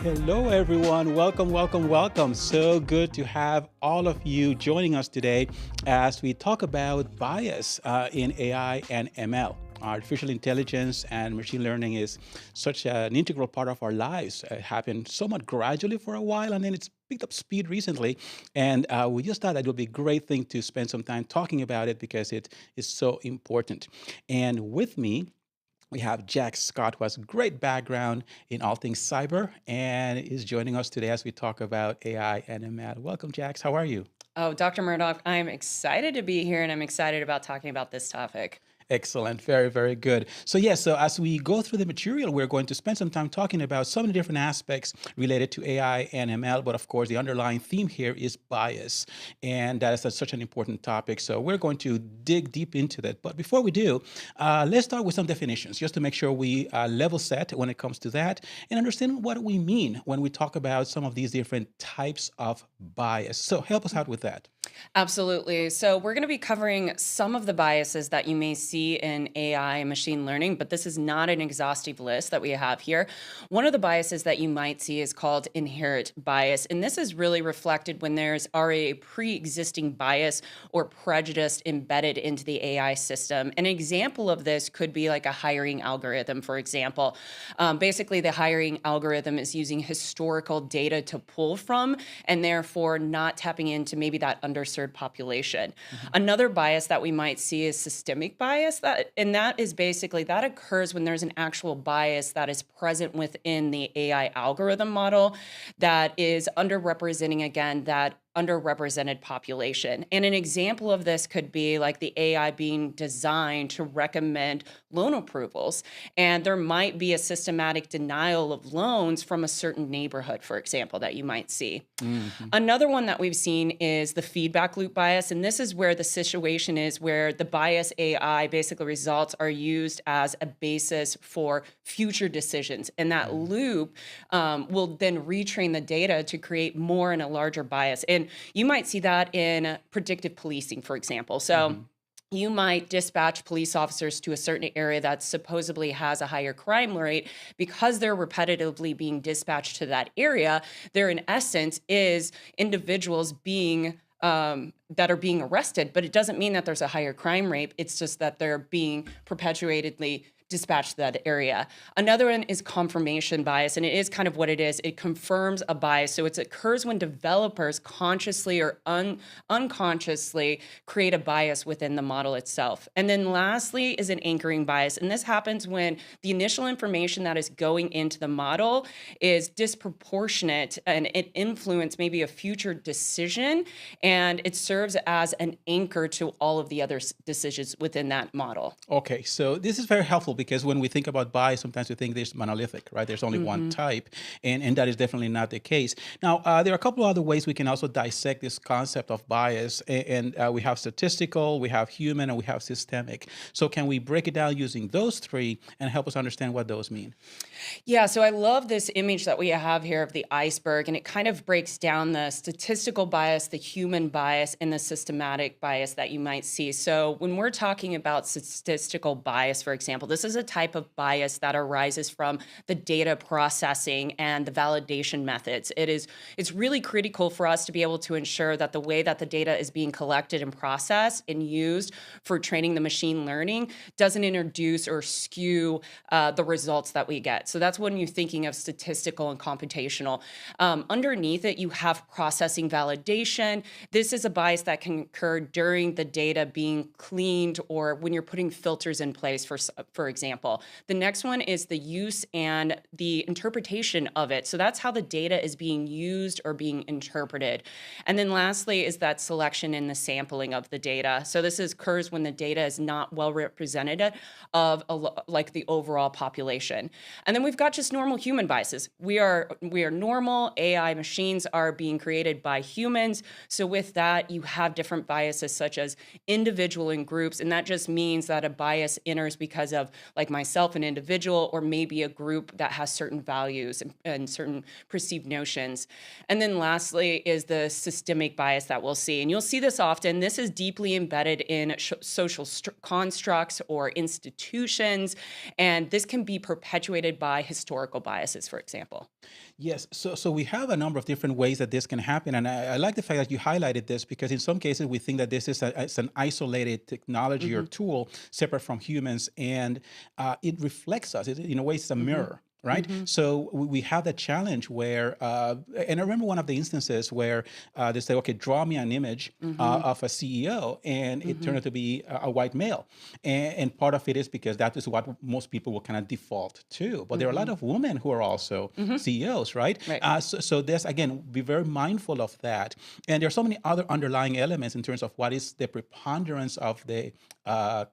Hello, everyone. Welcome, welcome, welcome. So good to have all of you joining us today as we talk about bias in AI and ML. Artificial intelligence and machine learning is such an integral part of our lives. It happened somewhat gradually for a while, and then it's picked up speed recently. And we just thought it would be a great thing to spend some time talking about it because it is so important. And with me, we have Jack Scott, who has a great background in all things cyber and is joining us today as we talk about AI and ML. Welcome, Jax. How are you? Oh, Dr. Murdoch, I'm excited to be here and I'm excited about talking about this topic. Excellent. Very, very good. So yes, so as we go through the material, we're going to spend some time talking about some of the different aspects related to AI and ML. But of course, the underlying theme here is bias. And that is such an important topic. So we're going to dig deep into that. But before we do, let's start with some definitions, just to make sure we level set when it comes to that and understand what we mean when we talk about some of these different types of bias. So help us out with that. Absolutely. So we're going to be covering some of the biases that you may see in AI and machine learning, but this is not an exhaustive list that we have here. One of the biases that you might see is called inherent bias, and this is really reflected when there's already a pre-existing bias or prejudice embedded into the AI system. An example of this could be like a hiring algorithm, for example. Basically, the hiring algorithm is using historical data to pull from, and therefore not tapping into maybe that underserved population. Another bias that we might see is systemic bias, and that is basically that occurs when there's an actual bias that is present within the AI algorithm model that is underrepresenting, again, that underrepresented population. And an example of this could be like the AI being designed to recommend loan approvals. And there might be a systematic denial of loans from a certain neighborhood, for example, that you might see. Another one that we've seen is the feedback loop bias. And this is where the situation is where the bias AI basically results are used as a basis for future decisions. And that loop will then retrain the data to create more and a larger bias. And you might see that in predictive policing, for example. So you might dispatch police officers to a certain area that supposedly has a higher crime rate because they're repetitively being dispatched to that area. There, in essence, is individuals being that are being arrested, but it doesn't mean that there's a higher crime rate. It's just that they're being perpetuatedly dispatch to that area. Another one is confirmation bias, and it is kind of what it is. It confirms a bias. So it occurs when developers consciously or unconsciously create a bias within the model itself. And then lastly is an anchoring bias. And this happens when the initial information that is going into the model is disproportionate and it influences maybe a future decision, and it serves as an anchor to all of the other decisions within that model. Okay, so this is very helpful because when we think about bias, sometimes we think there's monolithic, right? There's only one type, and that is definitely not the case. Now, there are a couple of other ways we can also dissect this concept of bias, and we have statistical, we have human, and we have systemic. So can we break it down using those three and help us understand what those mean? Yeah, so I love this image that we have here of the iceberg, and it kind of breaks down the statistical bias, the human bias, and the systematic bias that you might see. So when we're talking about statistical bias, for example, this is a type of bias that arises from the data processing and the validation methods. It's really critical for us to be able to ensure that the way that the data is being collected and processed and used for training the machine learning doesn't introduce or skew the results that we get. So that's when you're thinking of statistical and computational. Underneath it, you have processing validation. This is a bias that can occur during the data being cleaned or when you're putting filters in place, for example. The next one is the use and the interpretation of it. So that's how the data is being used or being interpreted. And then lastly is that selection and the sampling of the data. So this occurs when the data is not well represented of like the overall population. And then we've got just normal human biases. We are normal. AI machines are being created by humans. So with that, you have different biases such as individual and groups. And that just means that a bias enters because of like myself, an individual, or maybe a group that has certain values and certain perceived notions. And then lastly is the systemic bias that we'll see. And you'll see this often. This is deeply embedded in social constructs or institutions. And this can be perpetuated by historical biases, for example. Yes, so we have a number of different ways that this can happen, and I like the fact that you highlighted this because in some cases we think that this is it's an isolated technology or tool separate from humans, and it reflects us. In a way, it's a mirror. Right? So we have that challenge where, and I remember one of the instances where they say, okay, draw me an image of a CEO, and it turned out to be a white male. And part of it is because that is what most people will kind of default to. But there are a lot of women who are also CEOs, right? So there's, again, be very mindful of that. And there are so many other underlying elements in terms of what is the preponderance of the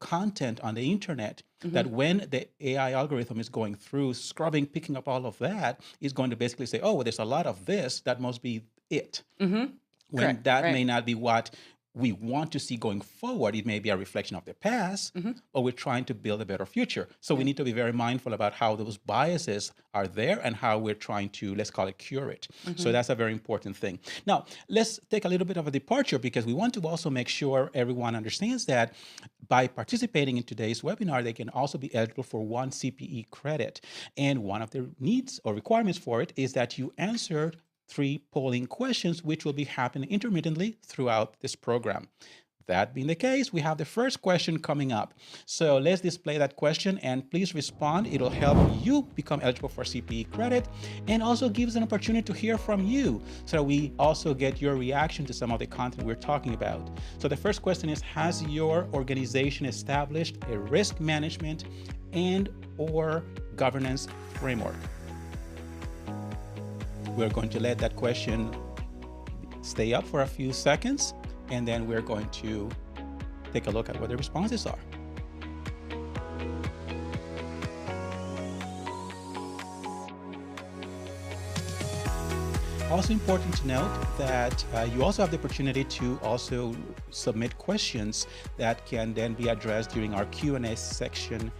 content on the internet, that when the AI algorithm is going through, scrubbing, picking up all of that, is going to basically say, oh, well, there's a lot of this, that must be it. When Correct. that Right. may not be what we want to see going forward. It may be a reflection of the past, but we're trying to build a better future. So we need to be very mindful about how those biases are there and how we're trying to, let's call it, cure it. So that's a very important thing. Now, let's take a little bit of a departure because we want to also make sure everyone understands that by participating in today's webinar, they can also be eligible for 1 CPE credit. And one of the needs or requirements for it is that you answered 3 polling questions, which will be happening intermittently throughout this program. That being the case, we have the first question coming up. So let's display that question and please respond. It'll help you become eligible for CPE credit and also gives an opportunity to hear from you so we also get your reaction to some of the content we're talking about. So the first question is, has your organization established a risk management and or governance framework? We're going to let that question stay up for a few seconds, and then we're going to take a look at what the responses are. Also important to note that you also have the opportunity to also submit questions that can then be addressed during our Q&A section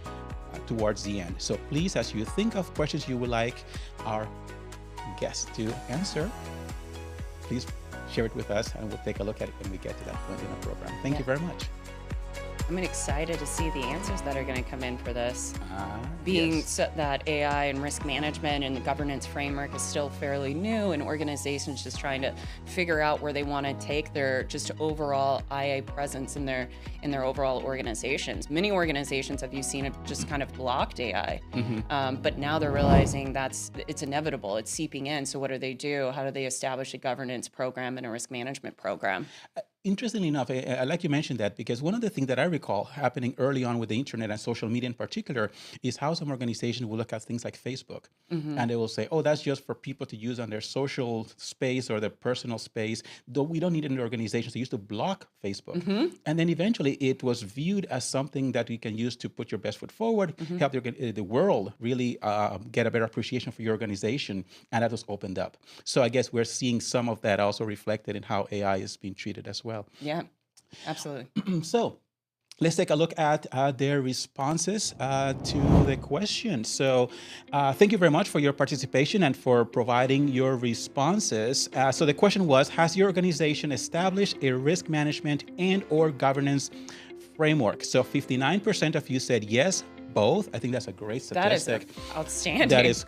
towards the end. So please, as you think of questions you would like our guests to answer, please share it with us and we'll take a look at it when we get to that point in our program. Thank you very much. I'm excited to see the answers that are going to come in for this. Being Yes. that AI and risk management and the governance framework is still fairly new, and organizations just trying to figure out where they want to take their just overall IA presence in their overall organizations. Many organizations, have you seen, have just kind of blocked AI, Mhm. but now they're realizing it's inevitable. It's seeping in. So what do they do? How do they establish a governance program and a risk management program? Interestingly enough, I like you mentioned that because one of the things that I recall happening early on with the internet and social media in particular is how some organizations will look at things like Facebook Hmm. and they will say, oh, that's just for people to use on their social space or their personal space, though we don't need it in the organizations. They used to block Facebook. Hmm. And then eventually it was viewed as something that you can use to put your best foot forward, Hmm. help the world really get a better appreciation for your organization. And that was opened up. So I guess we're seeing some of that also reflected in how AI is being treated as well. Yeah, absolutely. So let's take a look at their responses to the question. So thank you very much for your participation and for providing your responses. So the question was, has your organization established a risk management and or governance framework? So 59% of you said yes, both. I think that's a great That is statistic. That outstanding. is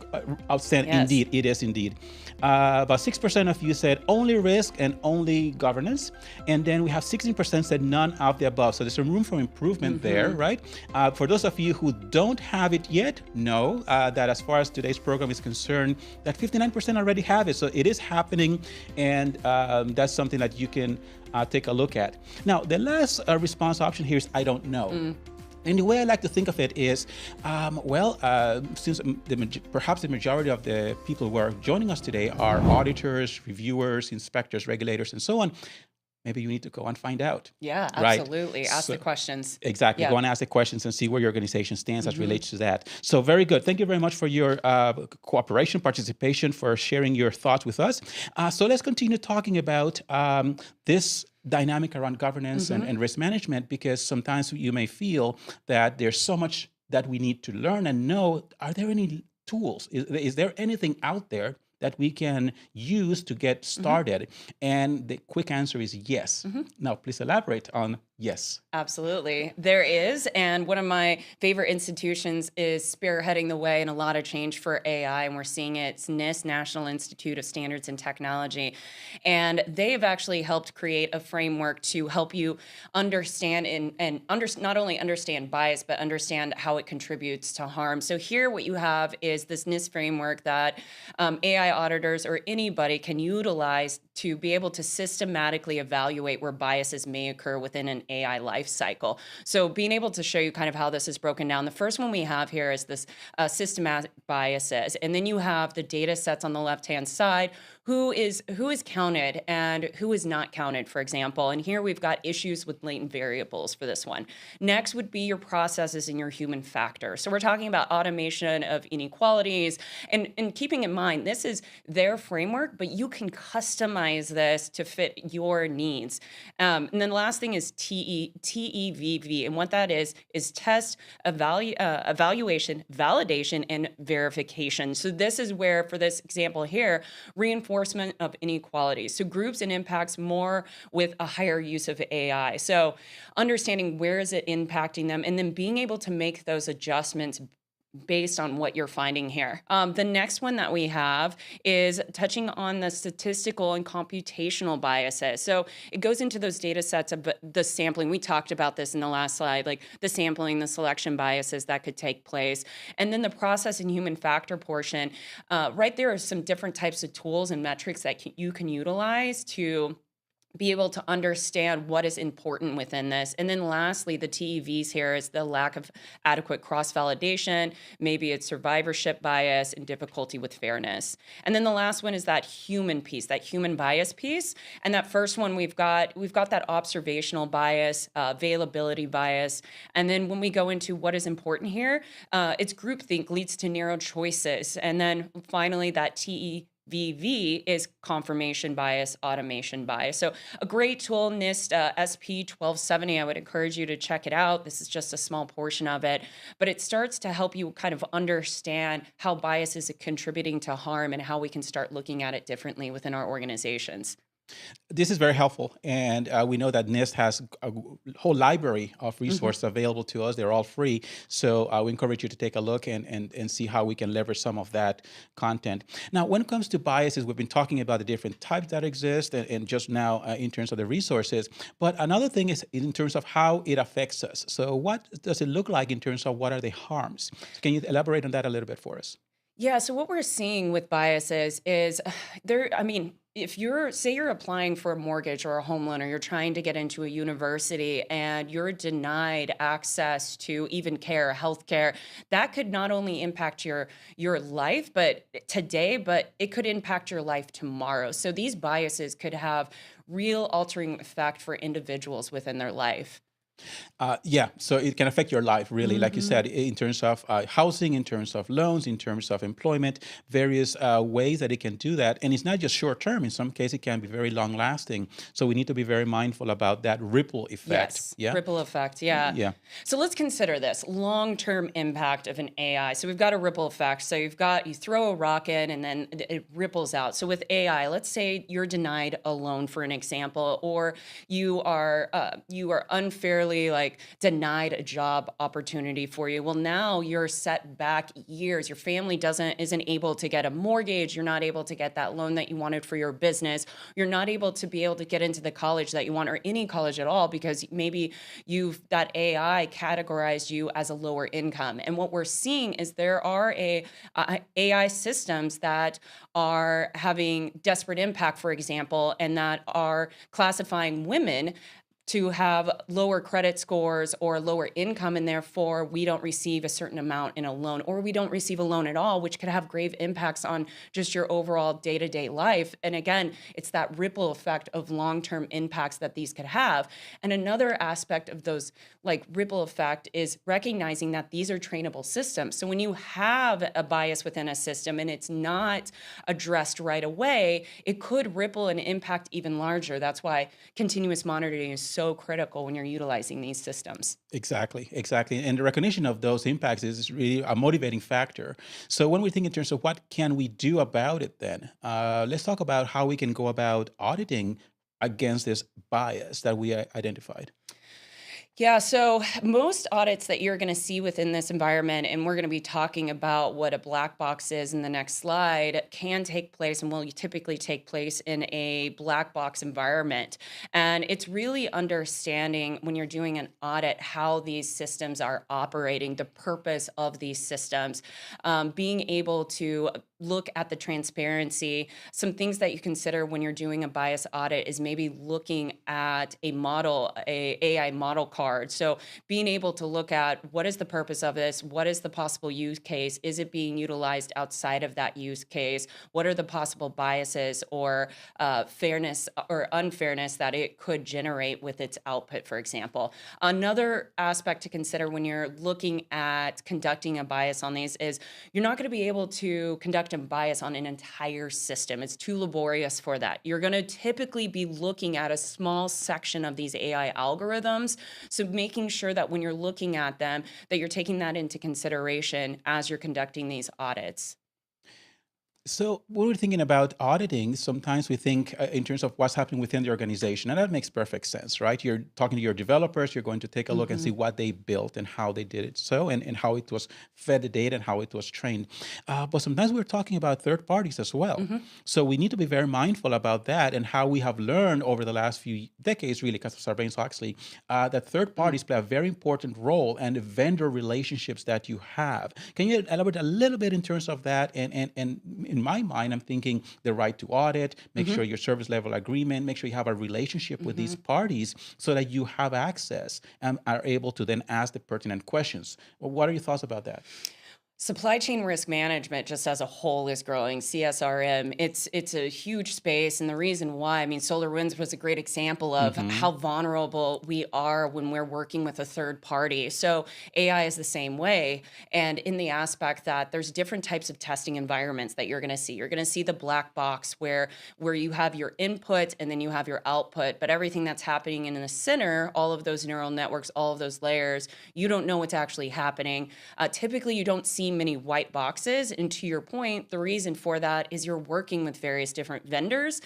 outstanding. Yes. Indeed, it is indeed. About 6% of you said only risk and only governance. And then we have 16% said none of the above. So there's some room for improvement there, Hmm. right? For those of you who don't have it yet, know that as far as today's program is concerned, that 59% already have it. So it is happening. And that's something that you can take a look at. Now, the last response option here is I don't know. And the way I like to think of it is, since perhaps the majority of the people who are joining us today are auditors, reviewers, inspectors, regulators, and so on, maybe you need to go and find out, Yeah, right? absolutely. Ask the So, questions. exactly. Go Yeah. and ask the questions and see where your organization stands as Hmm. relates to that. So very good. Thank you very much for your cooperation, participation, for sharing your thoughts with us. So let's continue talking about this dynamic around governance Hmm. and risk management, because sometimes you may feel that there's so much that we need to learn and know. Are there any tools? Is there anything out there that we can use to get Hmm. started? And the quick answer is yes. Hmm. Now, please elaborate on yes. Absolutely. There is. And one of my favorite institutions is spearheading the way in a lot of change for AI. And we're seeing it. It's NIST, National Institute of Standards and Technology. And they have actually helped create a framework to help you understand not only understand bias, but understand how it contributes to harm. So here what you have is this NIST framework that AI auditors or anybody can utilize to be able to systematically evaluate where biases may occur within an AI life cycle. So being able to show you kind of how this is broken down. The first one we have here is this systematic biases. And then you have the data sets on the left-hand side, who is counted and who is not counted, for example. And here we've got issues with latent variables for this one. Next would be your processes and your human factor. So we're talking about automation of inequalities, and keeping in mind, this is their framework, but you can customize this to fit your needs. And then the last thing is TEVV. And what that is test, evaluation, validation, and verification. So this is where, for this example here, reinforcement of inequalities. So groups and impacts more with a higher use of AI. So understanding where is it impacting them, and then being able to make those adjustments based on what you're finding here. The next one that we have is touching on the statistical and computational biases. So it goes into those data sets of the sampling. We talked about this in the last slide, like the sampling, the selection biases that could take place. And then the process and human factor portion. Right there are some different types of tools and metrics that you can utilize to be able to understand what is important within this. And then lastly, the TEVs here is the lack of adequate cross-validation, maybe it's survivorship bias and difficulty with fairness. And then the last one is that human piece, that human bias piece. And that first one, we've got that observational bias, availability bias. And then when we go into what is important here, it's groupthink leads to narrow choices. And then finally, that TEVV is confirmation bias, automation bias. So a great tool, NIST SP 1270. I would encourage you to check it out. This is just a small portion of it, but it starts to help you kind of understand how bias is contributing to harm and how we can start looking at it differently within our organizations. This is very helpful, and we know that NIST has a whole library of Mhm. resources available to us. They're all free, so I would encourage you to take a look and see how we can leverage some of that content. Now, when it comes to biases, we've been talking about the different types that exist, and just now in terms of the resources. But another thing is in terms of how it affects us. So, what does it look like in terms of what are the harms? So can you elaborate on that a little bit for us? Yeah, so what we're seeing with biases is I mean, if say you're applying for a mortgage or a home loan, or you're trying to get into a university and you're denied access to even care, healthcare, that could not only impact your life, but today, but it could impact your life tomorrow. So these biases could have real altering effect for individuals within their life. Yeah, so it can affect your life, really, like you Hmm. said, in terms of housing, in terms of loans, in terms of employment, various ways that it can do that. And it's not just short term. In some cases, it can be very long lasting. So we need to be very mindful about that ripple effect. Yes, Yeah. ripple effect. Yeah. Yeah. So let's consider this long-term impact of an AI. So we've got a ripple effect. So you throw a rock in and then it ripples out. So with AI, let's say you're denied a loan for an example, or you are unfairly like denied a job opportunity for you. Well, now you're set back years. Your family isn't able to get a mortgage. You're not able to get that loan that you wanted for your business. You're not able to get into the college that you want, or any college at all, because maybe that AI categorized you as a lower income. And what we're seeing is there are AI systems that are having desperate impact, for example, and that are classifying women to have lower credit scores or lower income, and therefore we don't receive a certain amount in a loan, or we don't receive a loan at all, which could have grave impacts on just your overall day-to-day life. And again, it's that ripple effect of long-term impacts that these could have. And another aspect of those like ripple effect is recognizing that these are trainable systems. So when you have a bias within a system and it's not addressed right away, it could ripple and impact even larger. That's why continuous monitoring is so critical when you're utilizing these systems. Exactly, exactly. And the recognition of those impacts is really a motivating factor. So when we think in terms of what can we do about it, then let's talk about how we can go about auditing against this bias that we identified. Yeah, so most audits that you're going to see within this environment, and we're going to be talking about what a black box is in the next slide, can take place and will typically take place in a black box environment. And it's really understanding when you're doing an audit how these systems are operating, the purpose of these systems, being able to look at the transparency. Some things that you consider when you're doing a bias audit is maybe looking at a AI model card. So being able to look at what is the purpose of this, what is the possible use case, is it being utilized outside of that use case, what are the possible biases or fairness or unfairness that it could generate with its output, for example. Another aspect to consider when you're looking at conducting a bias on these is you're not going to be able to conduct a bias on an entire system. It's too laborious for that. You're going to typically be looking at a small section of these AI algorithms. So making sure that when you're looking at them, that you're taking that into consideration as you're conducting these audits. So when we're thinking about auditing, sometimes we think in terms of what's happening within the organization, and that makes perfect sense, right? You're talking to your developers, you're going to take a look and see Mhm. what they built and how they did it, so and how it was fed the data and how it was trained. But sometimes we're talking about third parties as well. Mhm. So we need to be very mindful about that and how we have learned over the last few decades, really, because of Sarbanes-Oxley, that third Mm. parties play a very important role and the vendor relationships that you have. Can you elaborate a little bit in terms of that? And in my mind, I'm thinking the right to audit, make Mhm. sure your service level agreement, make sure you have a relationship with these Mhm. parties so that you have access and are able to then ask the pertinent questions. Well, what are your thoughts about that? Supply chain risk management just as a whole is growing. CSRM, it's a huge space, and the reason why, I mean, SolarWinds was a great example of Hmm. how vulnerable we are when we're working with a third party. So AI is the same way, and in the aspect that there's different types of testing environments that you're going to see. You're going to see the black box where you have your input and then you have your output, but everything that's happening in the center, all of those neural networks, all of those layers, you don't know what's actually happening. Typically, you don't see see many white boxes. And to your point, the reason for that is you're working with various different vendors.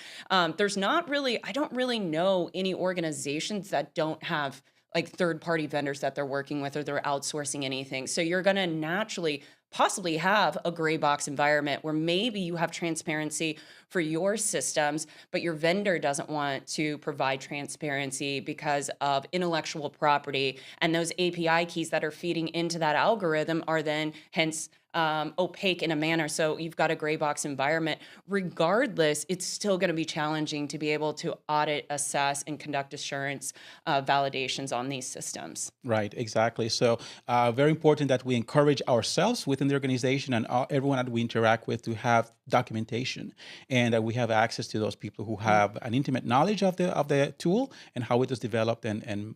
There's not really, I don't really know any organizations that don't have like third-party vendors that they're working with or they're outsourcing anything. So you're going to naturally possibly have a gray box environment where maybe you have transparency for your systems, but your vendor doesn't want to provide transparency because of intellectual property. And those API keys that are feeding into that algorithm are then hence opaque in a manner. So you've got a gray box environment. Regardless, it's still going to be challenging to be able to audit, assess, and conduct assurance validations on these systems. Right, exactly. So very important that we encourage ourselves within the organization and everyone that we interact with to have documentation, and that we have access to those people who have an intimate knowledge of the tool and how it is developed and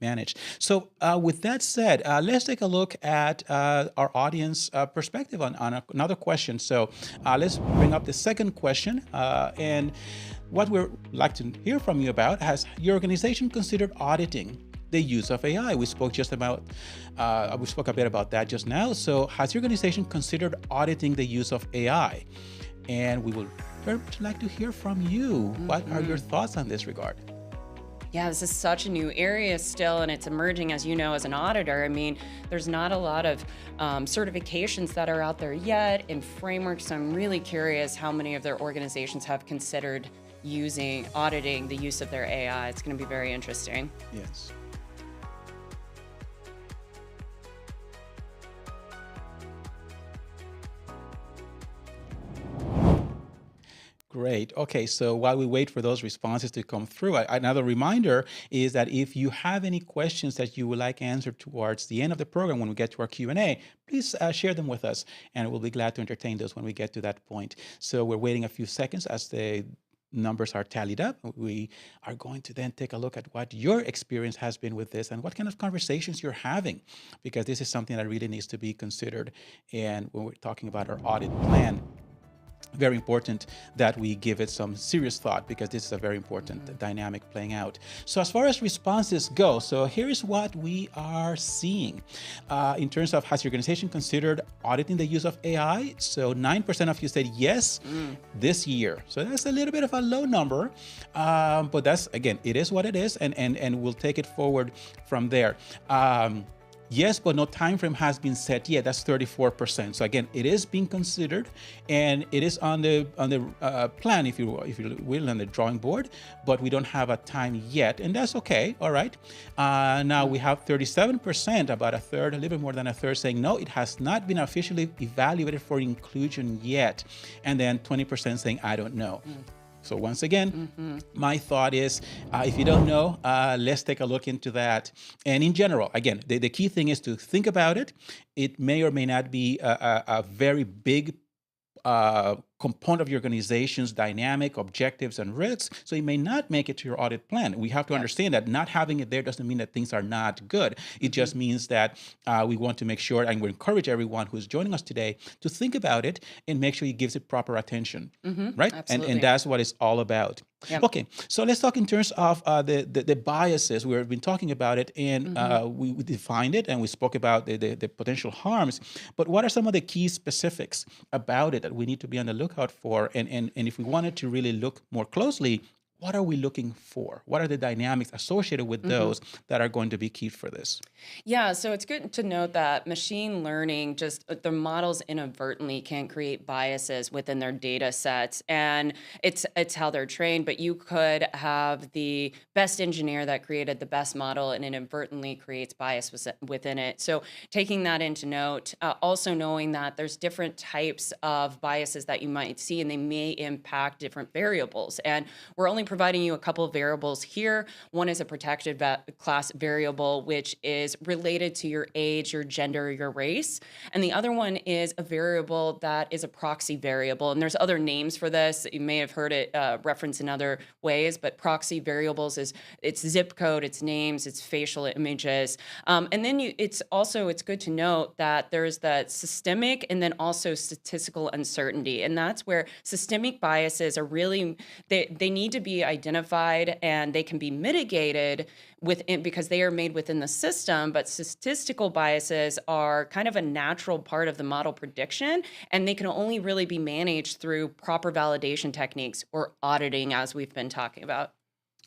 managed. So with that said, let's take a look at our audience perspective on another question. So let's bring up the second question, and what we'd like to hear from you about: has your organization considered auditing the use of AI? We spoke a bit about that just now. So has your organization considered auditing the use of AI? And we would very much like to hear from you. What are your thoughts on this regard? Yeah, this is such a new area still, and it's emerging, as you know, as an auditor. I mean, there's not a lot of certifications that are out there yet and frameworks. So I'm really curious how many of their organizations have considered auditing the use of their AI. It's going to be very interesting. Yes. Great. Okay, so while we wait for those responses to come through, another reminder is that if you have any questions that you would like answered towards the end of the program when we get to our Q&A, please share them with us, and we'll be glad to entertain those when we get to that point. So we're waiting a few seconds as the numbers are tallied up. We are going to then take a look at what your experience has been with this and what kind of conversations you're having, because this is something that really needs to be considered. And when we're talking about our audit plan, very important that we give it some serious thought, because this is a very important dynamic playing out. So as far as responses go, so here is what we are seeing in terms of, has your organization considered auditing the use of AI? So 9% of you said yes this year. So that's a little bit of a low number, but that's, again, it is what it is, and we'll take it forward from there. Yes, but no time frame has been set yet. That's 34%. So again, it is being considered, and it is on the plan, if you will, on the drawing board. But we don't have a time yet, and that's okay. All right. Now we have 37%, about a third, a little bit more than a third, saying no, it has not been officially evaluated for inclusion yet, and then 20% saying I don't know. So once again, my thought is, if you don't know, let's take a look into that. And in general, again, the key thing is to think about it. It may or may not be a very big component of your organization's dynamic objectives and risks, so it may not make it to your audit plan. We have to understand that not having it there doesn't mean that things are not good. It just means that we want to make sure, and we encourage everyone who's joining us today to think about it and make sure he gives it proper attention, right? And that's what it's all about. Yep. Okay, so let's talk in terms of the biases. We've been talking about it, and we defined it, and we spoke about the potential harms. But what are some of the key specifics about it that we need to be on the lookout for? And if we wanted to really look more closely, what are we looking for? What are the dynamics associated with those that are going to be key for this? Yeah, so it's good to note that machine learning, just the models inadvertently can create biases within their data sets, and it's how they're trained. But you could have the best engineer that created the best model, and inadvertently creates bias within it. So taking that into note, also knowing that there's different types of biases that you might see, and they may impact different variables. And we're only providing you a couple of variables here. One is a protected class variable, which is related to your age, your gender, your race. And the other one is a variable that is a proxy variable. And there's other names for this. You may have heard it referenced in other ways, but proxy variables is its zip code, its names, its facial images. And then it's good to note that there's that systemic and then also statistical uncertainty. And that's where systemic biases are really, they need to be be identified and they can be mitigated within because they are made within the system, but statistical biases are kind of a natural part of the model prediction, and they can only really be managed through proper validation techniques or auditing, as we've been talking about.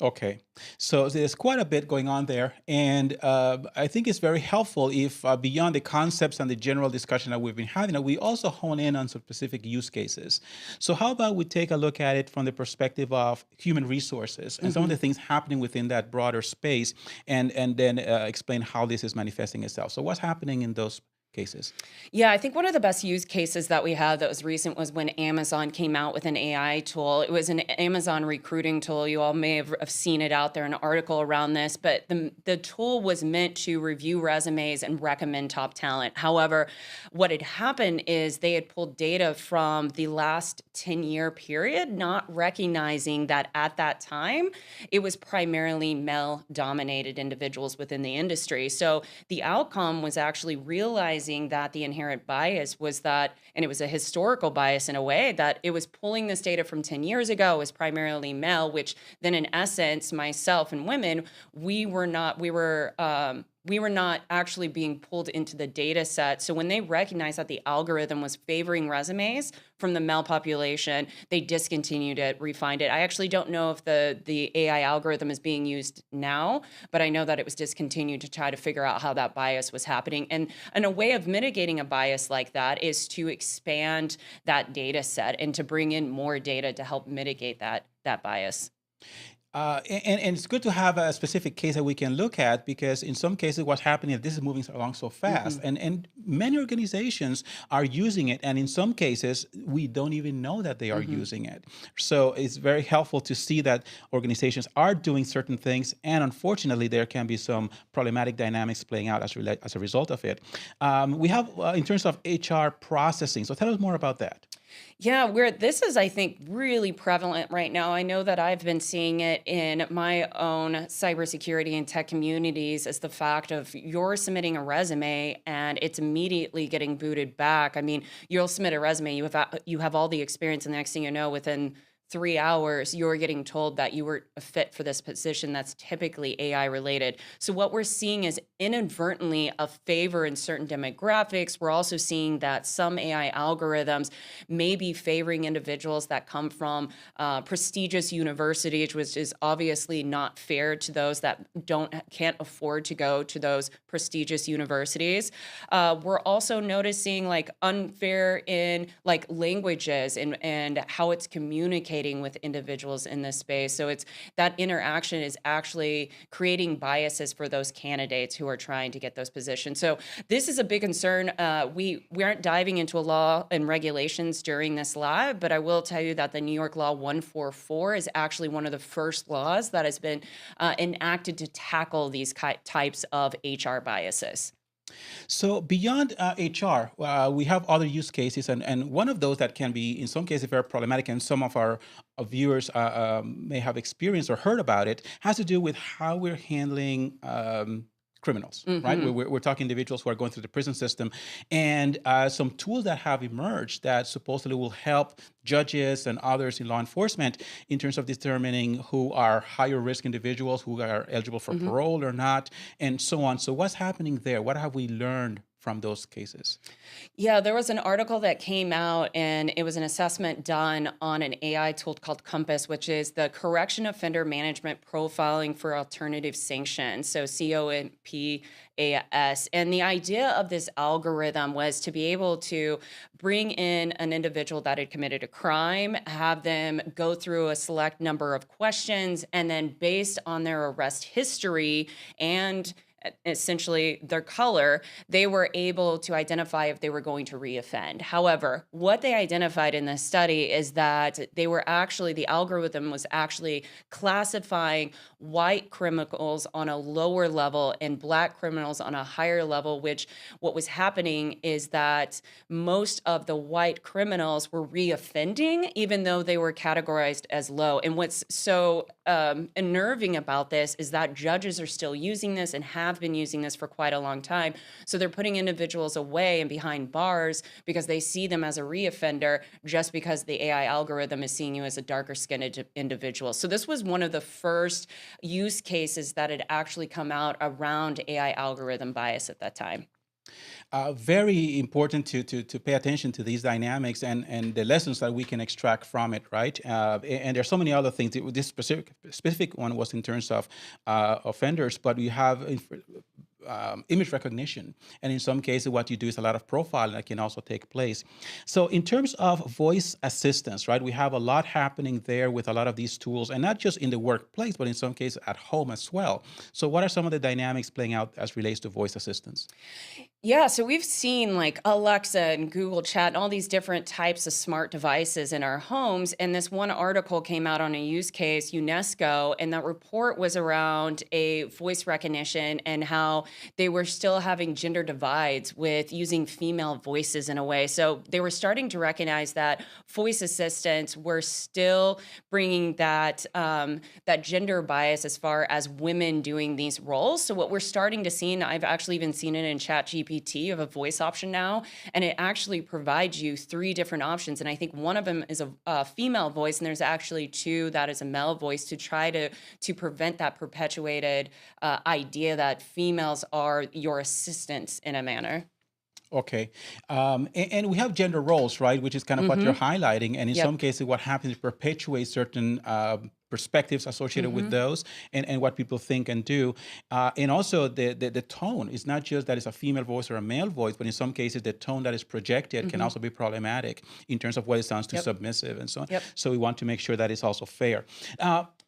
Okay, so there's quite a bit going on there, and I think it's very helpful if beyond the concepts and the general discussion that we've been having, that we also hone in on some specific use cases. So how about we take a look at it from the perspective of human resources and some of the things happening within that broader space, and then explain how this is manifesting itself. So what's happening in those cases? Yeah, I think one of the best use cases that we had that was recent was when Amazon came out with an AI tool. It was an Amazon recruiting tool. You all may have seen it out there, an article around this, but the tool was meant to review resumes and recommend top talent. However, what had happened is they had pulled data from the last 10-year period, not recognizing that at that time, it was primarily male-dominated individuals within the industry. So the outcome was actually realizing that the inherent bias was that, and it was a historical bias in a way, that it was pulling this data from 10 years ago, was primarily male, which then in essence, myself and women, we were not actually being pulled into the data set. So when they recognized that the algorithm was favoring resumes from the male population, they discontinued it, refined it. I actually don't know if the AI algorithm is being used now, but I know that it was discontinued to try to figure out how that bias was happening. And a way of mitigating a bias like that is to expand that data set and to bring in more data to help mitigate that bias. And it's good to have a specific case that we can look at, because in some cases what's happening is this is moving along so fast, and many organizations are using it, and in some cases we don't even know that they are using it. So it's very helpful to see that organizations are doing certain things, and unfortunately there can be some problematic dynamics playing out as a result of it. We have in terms of HR processing, so tell us more about that. Yeah, where this is, I think, really prevalent right now. I know that I've been seeing it in my own cybersecurity and tech communities as the fact of you're submitting a resume and it's immediately getting booted back. I mean, you'll submit a resume, you have all the experience, and the next thing you know, within 3 hours, you're getting told that you were a fit for this position that's typically AI related. So what we're seeing is inadvertently a favor in certain demographics. We're also seeing that some AI algorithms may be favoring individuals that come from prestigious universities, which is obviously not fair to those that can't afford to go to those prestigious universities. We're also noticing like unfair in like languages and how it's communicating with individuals in this space. So it's that interaction is actually creating biases for those candidates who are trying to get those positions. So this is a big concern. We aren't diving into a law and regulations during this live, but I will tell you that the New York Law 144 is actually one of the first laws that has been enacted to tackle these types of HR biases. So beyond HR, we have other use cases, and one of those that can be, in some cases, very problematic, and some of our viewers may have experienced or heard about it, has to do with how we're handling criminals, right? We're talking individuals who are going through the prison system, and some tools that have emerged that supposedly will help judges and others in law enforcement in terms of determining who are higher risk individuals, who are eligible for parole or not, and so on. So what's happening there? What have we learned from those cases? Yeah, there was an article that came out, and it was an assessment done on an AI tool called Compass, which is the Correction Offender Management Profiling for Alternative Sanctions, so COMPAS. And the idea of this algorithm was to be able to bring in an individual that had committed a crime, have them go through a select number of questions, and then based on their arrest history and essentially their color, they were able to identify if they were going to reoffend. However, what they identified in this study is that the algorithm was actually classifying white criminals on a lower level and black criminals on a higher level, which what was happening is that most of the white criminals were reoffending, even though they were categorized as low. And what's so unnerving about this is that judges are still using this and have have been using this for quite a long time. So they're putting individuals away and behind bars because they see them as a reoffender just because the AI algorithm is seeing you as a darker skinned individual. So this was one of the first use cases that had actually come out around AI algorithm bias at that time. Very important to pay attention to these dynamics and the lessons that we can extract from it, right? And there's so many other things. This specific one was in terms of offenders, but you have image recognition. And in some cases, what you do is a lot of profiling that can also take place. So in terms of voice assistance, right, we have a lot happening there with a lot of these tools, and not just in the workplace, but in some cases at home as well. So what are some of the dynamics playing out as relates to voice assistance? Yeah, so we've seen like Alexa and Google Chat and all these different types of smart devices in our homes. And this one article came out on a use case, UNESCO, and that report was around a voice recognition and how they were still having gender divides with using female voices in a way. So they were starting to recognize that voice assistants were still bringing that gender bias as far as women doing these roles. So what we're starting to see, and I've actually even seen it in ChatGPT, you have a voice option now, and it actually provides you 3 different options. And I think one of them is a female voice, and there's actually 2 that is a male voice to try to prevent that perpetuated idea that females are your assistants in a manner. Okay. And we have gender roles, right, which is kind of what you're Mm-hmm. highlighting. And in Yep. some cases, what happens is perpetuate certain perspectives associated with Mm-hmm. those and what people think and do. And also the tone. It's not just that it's a female voice or a male voice, but in some cases, the tone that is projected can Mm-hmm. also be problematic in terms of what it sounds too Yep. submissive and so on. Yep. So we want to make sure that it's also fair.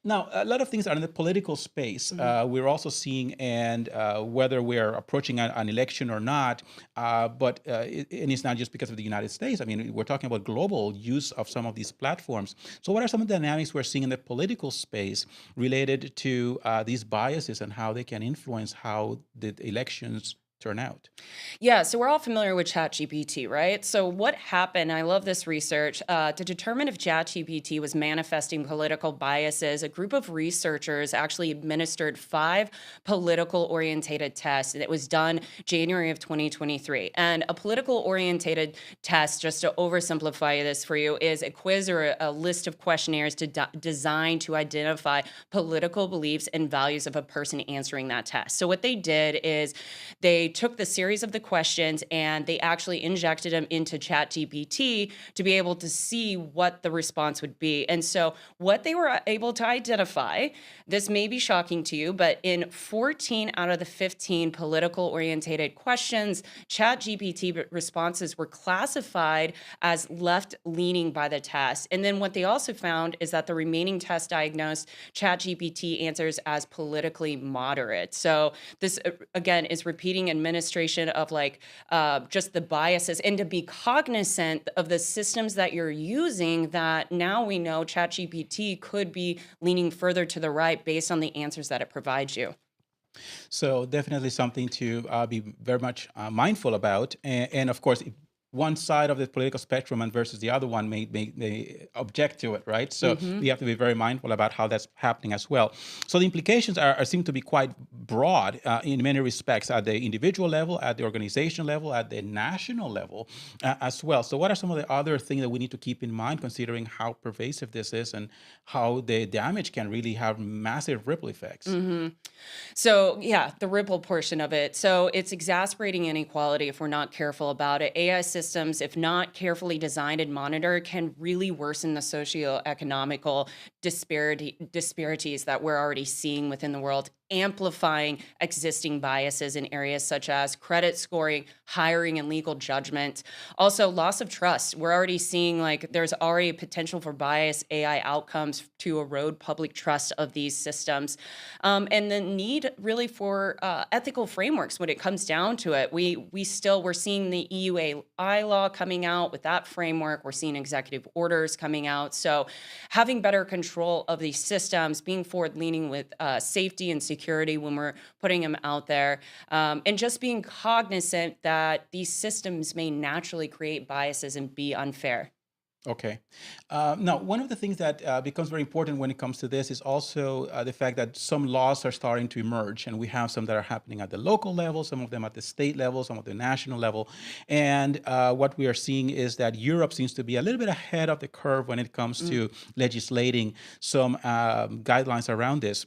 Now, a lot of things are in the political space. Mm-hmm. We're also seeing, and whether we're approaching an election or not, and it's not just because of the United States. I mean, we're talking about global use of some of these platforms. So, what are some of the dynamics we're seeing in the political space related to these biases and how they can influence how the elections turn out? Yeah, so we're all familiar with ChatGPT, right? So what happened? I love this research. To determine if ChatGPT was manifesting political biases, a group of researchers actually administered 5 political-orientated tests. It was done January of 2023. And a political-orientated test, just to oversimplify this for you, is a quiz or a list of questionnaires designed to identify political beliefs and values of a person answering that test. So what they did is they took the series of the questions and they actually injected them into ChatGPT to be able to see what the response would be. And so what they were able to identify, this may be shocking to you, but in 14 out of the 15 political orientated questions, ChatGPT responses were classified as left leaning by the test. And then what they also found is that the remaining tests diagnosed ChatGPT answers as politically moderate. So this again is repeating administration of just the biases and to be cognizant of the systems that you're using, that now we know ChatGPT could be leaning further to the right based on the answers that it provides you. So definitely something to be very much mindful about. And of course, if one side of the political spectrum and versus the other one may object to it, right? So Hmm. we have to be very mindful about how that's happening as well. So the implications seem to be quite broad in many respects at the individual level, at the organization level, at the national level as well. So what are some of the other things that we need to keep in mind considering how pervasive this is and how the damage can really have massive ripple effects? Hmm. So, yeah, the ripple portion of it. So, it's exacerbating inequality if we're not careful about it. AI systems, if not carefully designed and monitored, can really worsen the socioeconomical disparities that we're already seeing within the world, amplifying existing biases in areas such as credit scoring, hiring, and legal judgment. Also, loss of trust. We're already seeing there's already a potential for bias AI outcomes to erode public trust of these systems. And the need really for ethical frameworks when it comes down to it. We're seeing the EU AI law coming out with that framework. We're seeing executive orders coming out. So having better control of these systems, being forward leaning with safety and security when we're putting them out there, and just being cognizant that these systems may naturally create biases and be unfair. Okay. Now, one of the things that becomes very important when it comes to this is also the fact that some laws are starting to emerge, and we have some that are happening at the local level, some of them at the state level, some at the national level. And what we are seeing is that Europe seems to be a little bit ahead of the curve when it comes Mm. to legislating some guidelines around this.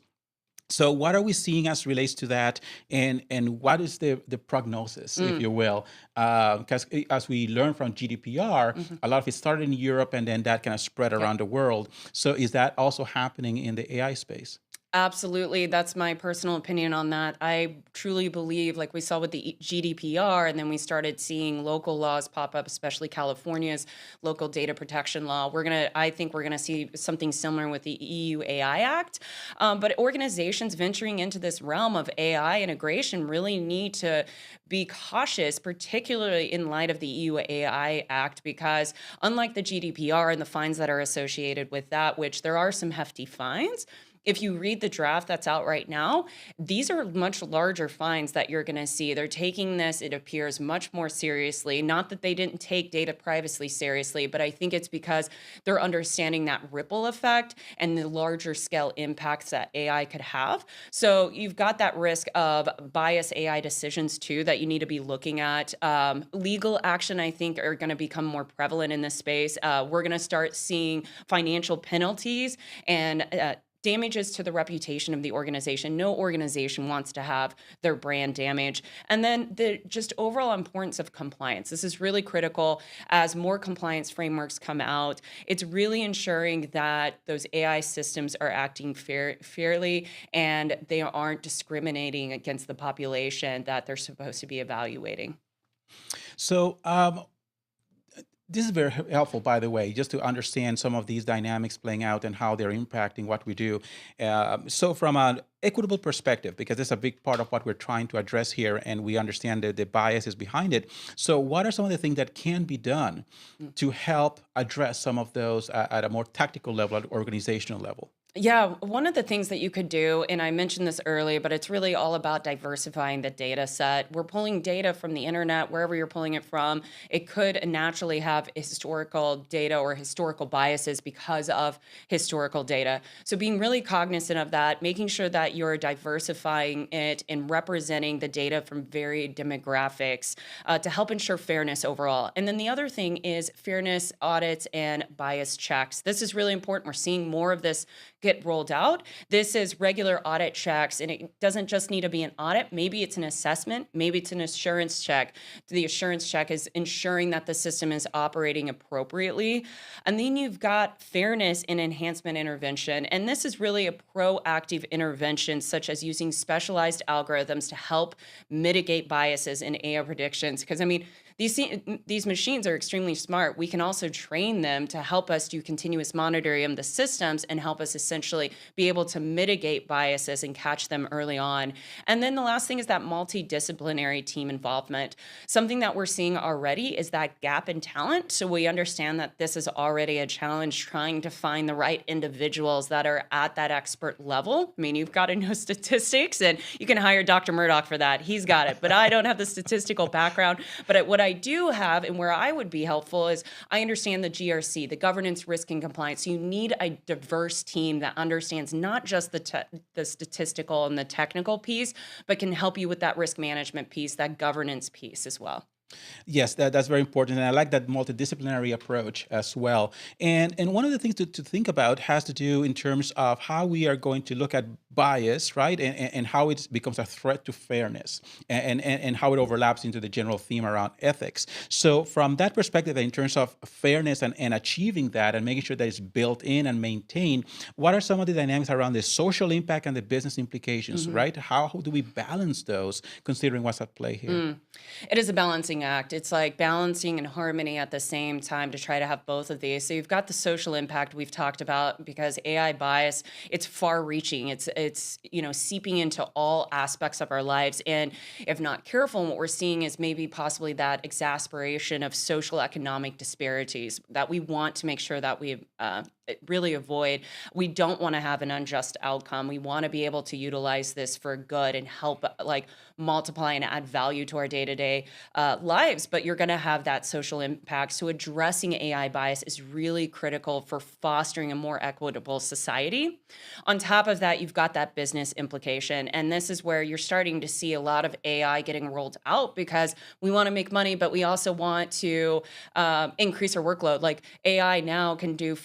So what are we seeing as relates to that, and what is the prognosis, if Mm. you will? Because as we learn from GDPR, Mhm. a lot of it started in Europe and then that kind of spread Yep. around the world. So is that also happening in the AI space? Absolutely. That's my personal opinion on that. I truly believe, like we saw with the GDPR, and then we started seeing local laws pop up, especially California's local data protection law. I think we're gonna see something similar with the EU AI Act. But organizations venturing into this realm of AI integration really need to be cautious, particularly in light of the EU AI Act, because unlike the GDPR and the fines that are associated with that, which there are some hefty fines, if you read the draft that's out right now, these are much larger fines that you're going to see. They're taking this, it appears, much more seriously. Not that they didn't take data privacy seriously, but I think it's because they're understanding that ripple effect and the larger scale impacts that AI could have. So you've got that risk of bias AI decisions too that you need to be looking at. Legal action, I think, are going to become more prevalent in this space. We're going to start seeing financial penalties and damages to the reputation of the organization. No organization wants to have their brand damaged. And then the just overall importance of compliance. This is really critical as more compliance frameworks come out. It's really ensuring that those AI systems are acting fairly and they aren't discriminating against the population that they're supposed to be evaluating. So this is very helpful, by the way, just to understand some of these dynamics playing out and how they're impacting what we do. So, from an equitable perspective, because this is a big part of what we're trying to address here, and we understand the biases behind it. So, what are some of the things that can be done to help address some of those at a more tactical level, at organizational level? Yeah, one of the things that you could do, and I mentioned this earlier, but it's really all about diversifying the data set. We're pulling data from the internet, wherever you're pulling it from. It could naturally have historical data or historical biases because of historical data. So being really cognizant of that, making sure that you're diversifying it and representing the data from varied demographics to help ensure fairness overall. And then the other thing is fairness audits and bias checks. This is really important. We're seeing more of this get rolled out. This is regular audit checks, and it doesn't just need to be an audit. Maybe it's an assessment, maybe it's an assurance check. The assurance check is ensuring that the system is operating appropriately. And then you've got fairness and enhancement intervention. And this is really a proactive intervention, such as using specialized algorithms to help mitigate biases in AI predictions. Because, I mean, these machines are extremely smart. We can also train them to help us do continuous monitoring of the systems and help us essentially be able to mitigate biases and catch them early on. And then the last thing is that multidisciplinary team involvement. Something that we're seeing already is that gap in talent. So we understand that this is already a challenge trying to find the right individuals that are at that expert level. I mean, you've got to know statistics, and you can hire Dr. Murdoch for that. He's got it. But I don't have the statistical background. But what I do have, and where I would be helpful, is I understand the GRC, the governance, risk, and compliance. You need a diverse team that understands not just the statistical and the technical piece, but can help you with that risk management piece, that governance piece as well. Yes, that's very important, and I like that multidisciplinary approach as well. And one of the things to think about has to do in terms of how we are going to look at bias, right, and how it becomes a threat to fairness, and how it overlaps into the general theme around ethics. So from that perspective, in terms of fairness and achieving that and making sure that it's built in and maintained, what are some of the dynamics around the social impact and the business implications, Mhm. right? How do we balance those, considering what's at play here? Mm. It is a balancing act. It's like balancing and harmony at the same time to try to have both of these. So you've got the social impact we've talked about because AI bias, it's far reaching. It's seeping into all aspects of our lives. And if not careful, what we're seeing is maybe possibly that exasperation of social economic disparities that we want to make sure that we really avoid. We don't want to have an unjust outcome. We want to be able to utilize this for good and help like multiply and add value to our day-to-day lives, but you're going to have that social impact. So addressing AI bias is really critical for fostering a more equitable society. On top of that, you've got that business implication. And this is where you're starting to see a lot of AI getting rolled out because we want to make money, but we also want to increase our workload. Like AI now can do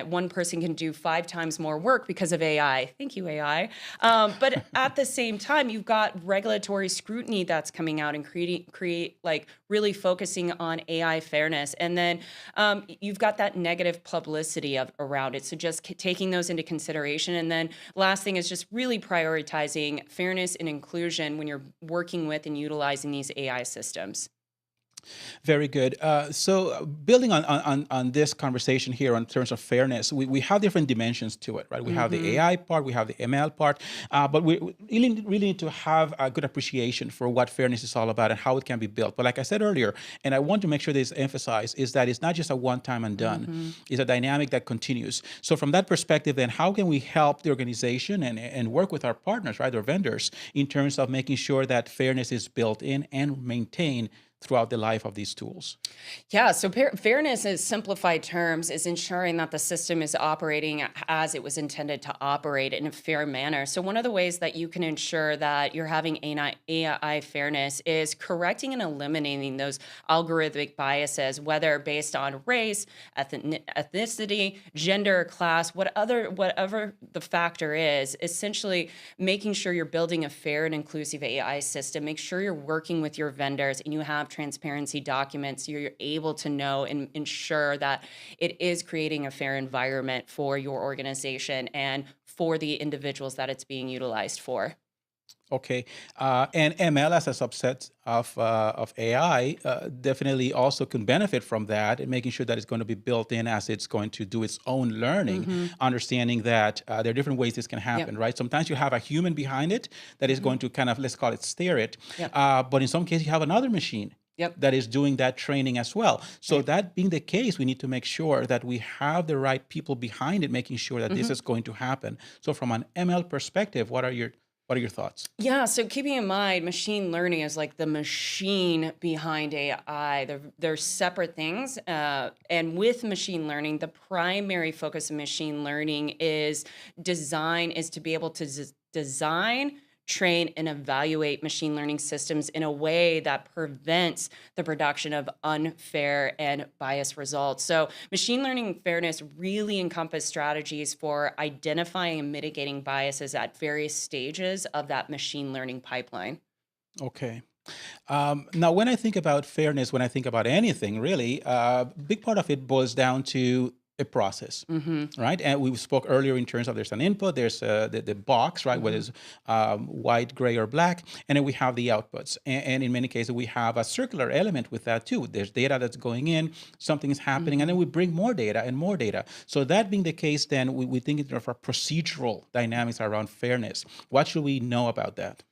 one person can do 5 times more work because of AI. Thank you, AI. But at the same time, you've got regulatory scrutiny that's coming out and create like really focusing on AI fairness. And then you've got that negative publicity around it. So just taking those into consideration. And then last thing is just really prioritizing fairness and inclusion when you're working with and utilizing these AI systems. Very good. So building on this conversation here in terms of fairness, we have different dimensions to it, right? We have the AI part, we have the ML part, but we really need to have a good appreciation for what fairness is all about and how it can be built. But like I said earlier, and I want to make sure this is emphasized, is that it's not just a one-time and done. It's a dynamic that continues. So from that perspective, then how can we help the organization and work with our partners, right, or vendors, in terms of making sure that fairness is built in and maintained throughout the life of these tools? Yeah, so fairness in simplified terms is ensuring that the system is operating as it was intended to operate in a fair manner. So one of the ways that you can ensure that you're having AI fairness is correcting and eliminating those algorithmic biases, whether based on race, ethnicity, gender, class, whatever the factor is, essentially making sure you're building a fair and inclusive AI system. Make sure you're working with your vendors and you have transparency documents. You're able to know and ensure that it is creating a fair environment for your organization and for the individuals that it's being utilized for. Okay, and ML as a subset of AI definitely also can benefit from that and making sure that it's going to be built in as it's going to do its own learning, understanding that there are different ways this can happen, Yep. right? Sometimes you have a human behind it that is going to kind of, let's call it, steer it, Yep. but in some cases you have another machine Yep. that is doing that training as well. So Right. that being the case, we need to make sure that we have the right people behind it, making sure that this is going to happen. So from an ML perspective, what are your thoughts? Yeah, so keeping in mind, machine learning is like the machine behind AI. They're separate things. And with machine learning, the primary focus of machine learning is to be able to design, train, and evaluate machine learning systems in a way that prevents the production of unfair and biased results. So machine learning fairness really encompass strategies for identifying and mitigating biases at various stages of that machine learning pipeline. Okay. Now, when I think about fairness, when I think about anything really, a big part of it boils down to a process, Hmm. right? And we spoke earlier in terms of there's an input, there's the box, right, whether Hmm. it's white, gray, or black, and then we have the outputs. And in many cases, we have a circular element with that too. There's data that's going in, something is happening, and then Hmm. we bring more data and more data. So that being the case, then we think in terms of procedural dynamics around fairness. What should we know about that?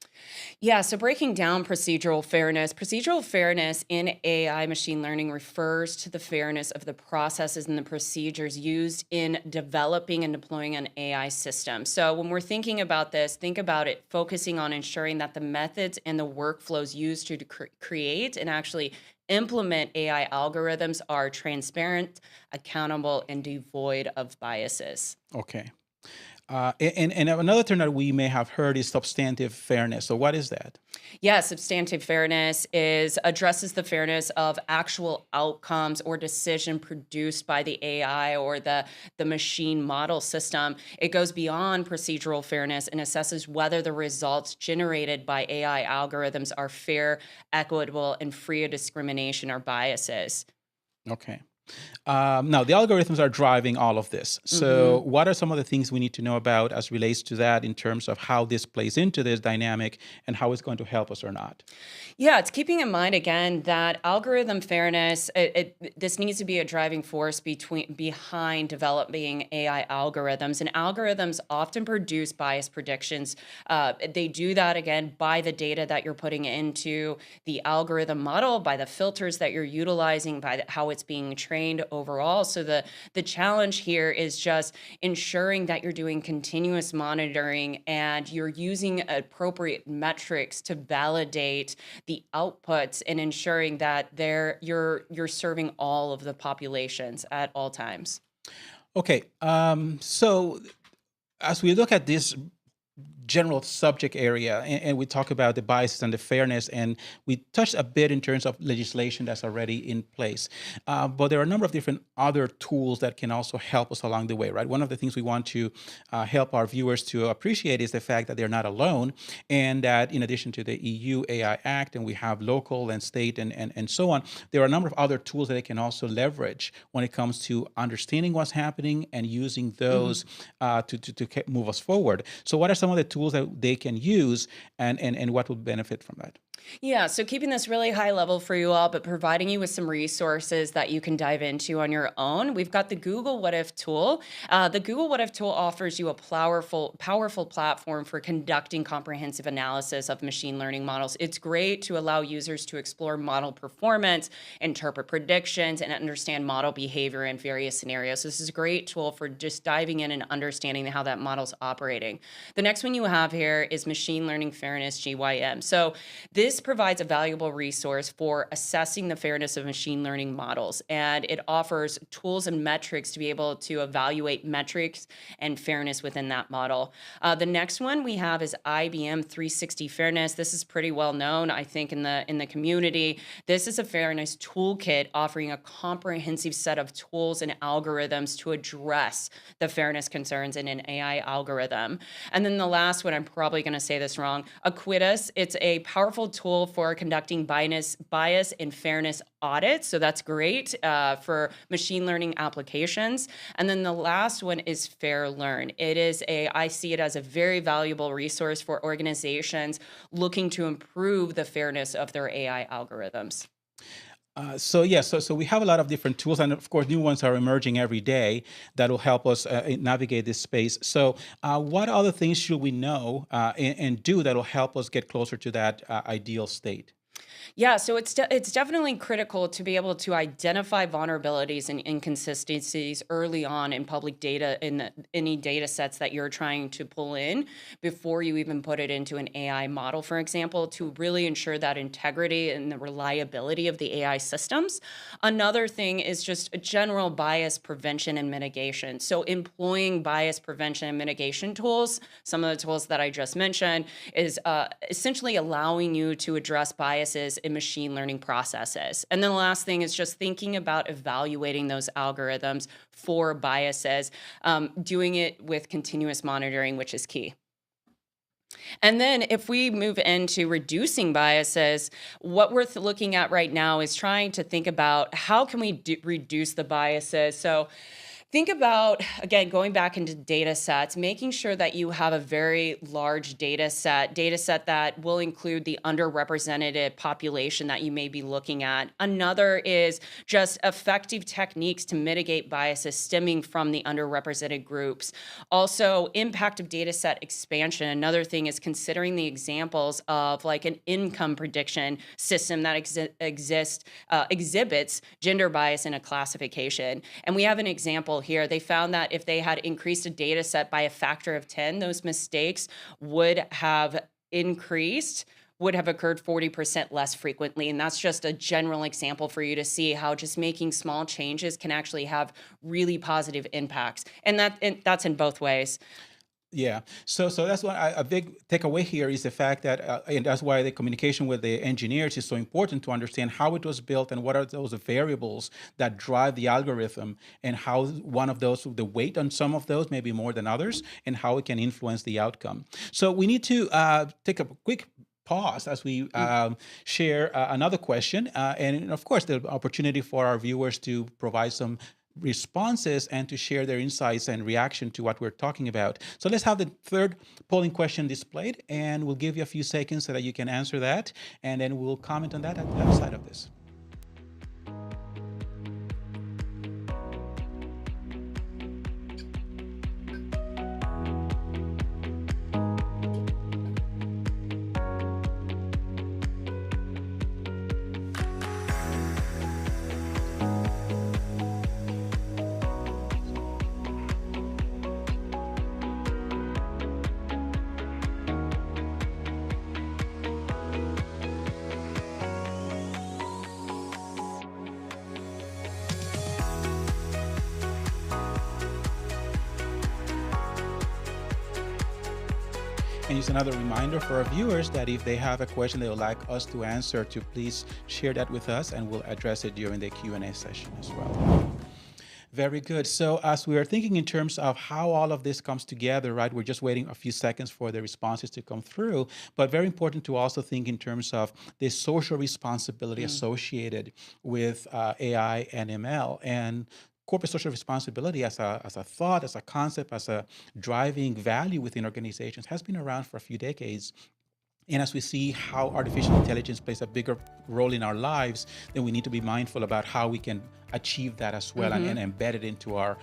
Yeah, so breaking down procedural fairness in AI machine learning refers to the fairness of the processes and the procedures used in developing and deploying an AI system. So when we're thinking about this, think about it focusing on ensuring that the methods and the workflows used to create and actually implement AI algorithms are transparent, accountable, and devoid of biases. Okay. And another term that we may have heard is substantive fairness. So what is that? Yeah, substantive fairness is addresses the fairness of actual outcomes or decision produced by the AI or the machine model system. It goes beyond procedural fairness and assesses whether the results generated by AI algorithms are fair, equitable, and free of discrimination or biases. Okay. Now, the algorithms are driving all of this. So, Mhm. what are some of the things we need to know about as relates to that in terms of how this plays into this dynamic and how it's going to help us or not? Yeah, it's keeping in mind again that algorithm fairness. This needs to be a driving force behind developing AI algorithms, and algorithms often produce biased predictions. They do that again by the data that you're putting into the algorithm model, by the filters that you're utilizing, by how it's being trained trained overall. So the challenge here is just ensuring that you're doing continuous monitoring and you're using appropriate metrics to validate the outputs and ensuring that you're serving all of the populations at all times. Okay, so as we look at this general subject area, and we talk about the biases and the fairness, and we touched a bit in terms of legislation that's already in place. But there are a number of different other tools that can also help us along the way, right? One of the things we want to help our viewers to appreciate is the fact that they're not alone, and that in addition to the EU AI Act, and we have local and state and so on, there are a number of other tools that they can also leverage when it comes to understanding what's happening and using those to move us forward. So what are some of the tools that they can use, and what would benefit from that? Yeah, so keeping this really high level for you all, but providing you with some resources that you can dive into on your own. We've got the Google What If tool. The Google What If tool offers you a powerful platform for conducting comprehensive analysis of machine learning models. It's great to allow users to explore model performance, interpret predictions, and understand model behavior in various scenarios. So this is a great tool for just diving in and understanding how that model's operating. The next one you have here is Machine Learning Fairness, GYM. So this provides a valuable resource for assessing the fairness of machine learning models, and it offers tools and metrics to be able to evaluate metrics and fairness within that model. The next one we have is IBM 360 Fairness. This is pretty well known, I think, in the community. This is a fairness toolkit offering a comprehensive set of tools and algorithms to address the fairness concerns in an AI algorithm. And then the last one, I'm probably going to say this wrong, Aquitas. It's a powerful tool for conducting bias and fairness audits. So that's great for machine learning applications. And then the last one is FairLearn. I see it as a very valuable resource for organizations looking to improve the fairness of their AI algorithms. So we have a lot of different tools, and of course, new ones are emerging every day that will help us navigate this space. So, what other things should we know and do that will help us get closer to that ideal state? Yeah, so it's definitely critical to be able to identify vulnerabilities and inconsistencies early on in public data in any data sets that you're trying to pull in before you even put it into an AI model, for example, to really ensure that integrity and the reliability of the AI systems. Another thing is just a general bias prevention and mitigation. So employing bias prevention and mitigation tools, some of the tools that I just mentioned, is essentially allowing you to address biases in machine learning processes. And then the last thing is just thinking about evaluating those algorithms for biases, doing it with continuous monitoring, which is key. And then if we move into reducing biases, what we're looking at right now is trying to think about how can we reduce the biases. So think about, again, going back into data sets, making sure that you have a very large data set that will include the underrepresented population that you may be looking at. Another is just effective techniques to mitigate biases stemming from the underrepresented groups. Also, impact of data set expansion. Another thing is considering the examples of like an income prediction system that exhibits gender bias in a classification. And we have an example here. They found that if they had increased a data set by a factor of 10, those mistakes would have occurred 40% less frequently. And that's just a general example for you to see how just making small changes can actually have really positive impacts. And that's in both ways. Yeah. So that's why a big takeaway here is the fact that, and that's why the communication with the engineers is so important to understand how it was built and what are those variables that drive the algorithm, and how one of those, the weight on some of those may be more than others, and how it can influence the outcome. So we need to take a quick pause as we share another question, and of course the opportunity for our viewers to provide some responses and to share their insights and reaction to what we're talking about. So let's have the third polling question displayed, and we'll give you a few seconds so that you can answer that, and then we'll comment on that at the other side of this. And just another reminder for our viewers that if they have a question they would like us to answer, to please share that with us and we'll address it during the Q&A session as well. Very good. So as we are thinking in terms of how all of this comes together, right, we're just waiting a few seconds for the responses to come through, but very important to also think in terms of the social responsibility associated with AI and ML. And corporate social responsibility as a thought, as a concept, as a driving value within organizations has been around for a few decades. And as we see how artificial intelligence plays a bigger role in our lives, then we need to be mindful about how we can achieve that as well and embed it into our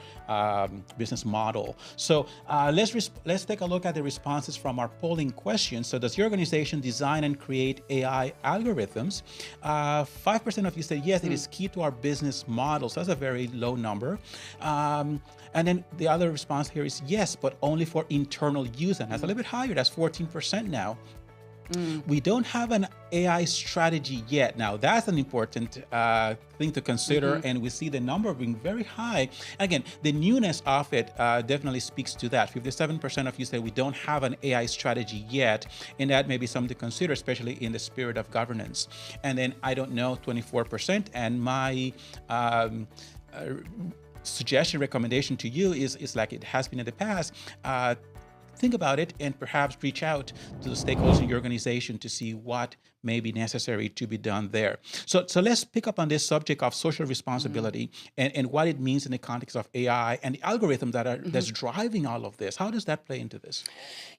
business model. So let's take a look at the responses from our polling question. So does your organization design and create AI algorithms? 5% of you said yes, it is key to our business model. So that's a very low number. And then the other response here is yes, but only for internal use. And that's a little bit higher. That's 14% now. We don't have an AI strategy yet. Now, that's an important thing to consider, and we see the number being very high. Again, the newness of it definitely speaks to that. 57% of you say we don't have an AI strategy yet, and that may be something to consider, especially in the spirit of governance. And then, I don't know, 24%, and my suggestion, recommendation to you is like it has been in the past, think about it and perhaps reach out to the stakeholders in your organization to see what may be necessary to be done there. So let's pick up on this subject of social responsibility and what it means in the context of AI and the algorithms that are that's driving all of this. How does that play into this?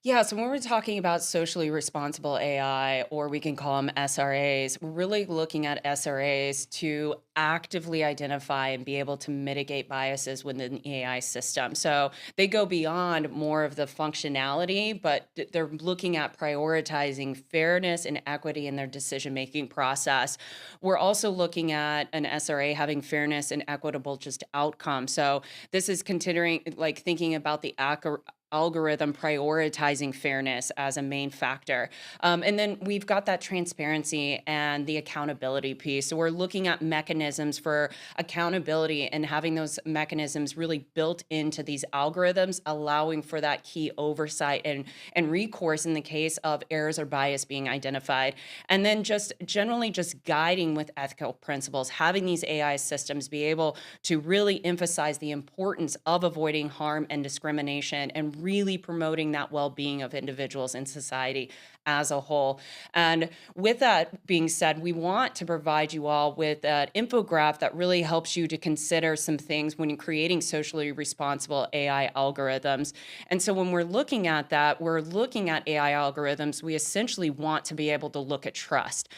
Yeah, so when we're talking about socially responsible AI, or we can call them SRAs, we're really looking at SRAs to actively identify and be able to mitigate biases within the AI system. So they go beyond more of the functionality, but they're looking at prioritizing fairness and equity in their decision-making process. We're also looking at an SRA having fairness and equitable just outcomes. So this is considering, like, thinking about the algorithm prioritizing fairness as a main factor. And then we've got that transparency and the accountability piece. So we're looking at mechanisms for accountability and having those mechanisms really built into these algorithms, allowing for that key oversight and recourse in the case of errors or bias being identified. And then just generally just guiding with ethical principles, having these AI systems be able to really emphasize the importance of avoiding harm and discrimination and really promoting that well-being of individuals in society as a whole. And with that being said, we want to provide you all with an infographic that really helps you to consider some things when you're creating socially responsible AI algorithms. And so when we're looking at that, we're looking at AI algorithms, we essentially want to be able to look at trust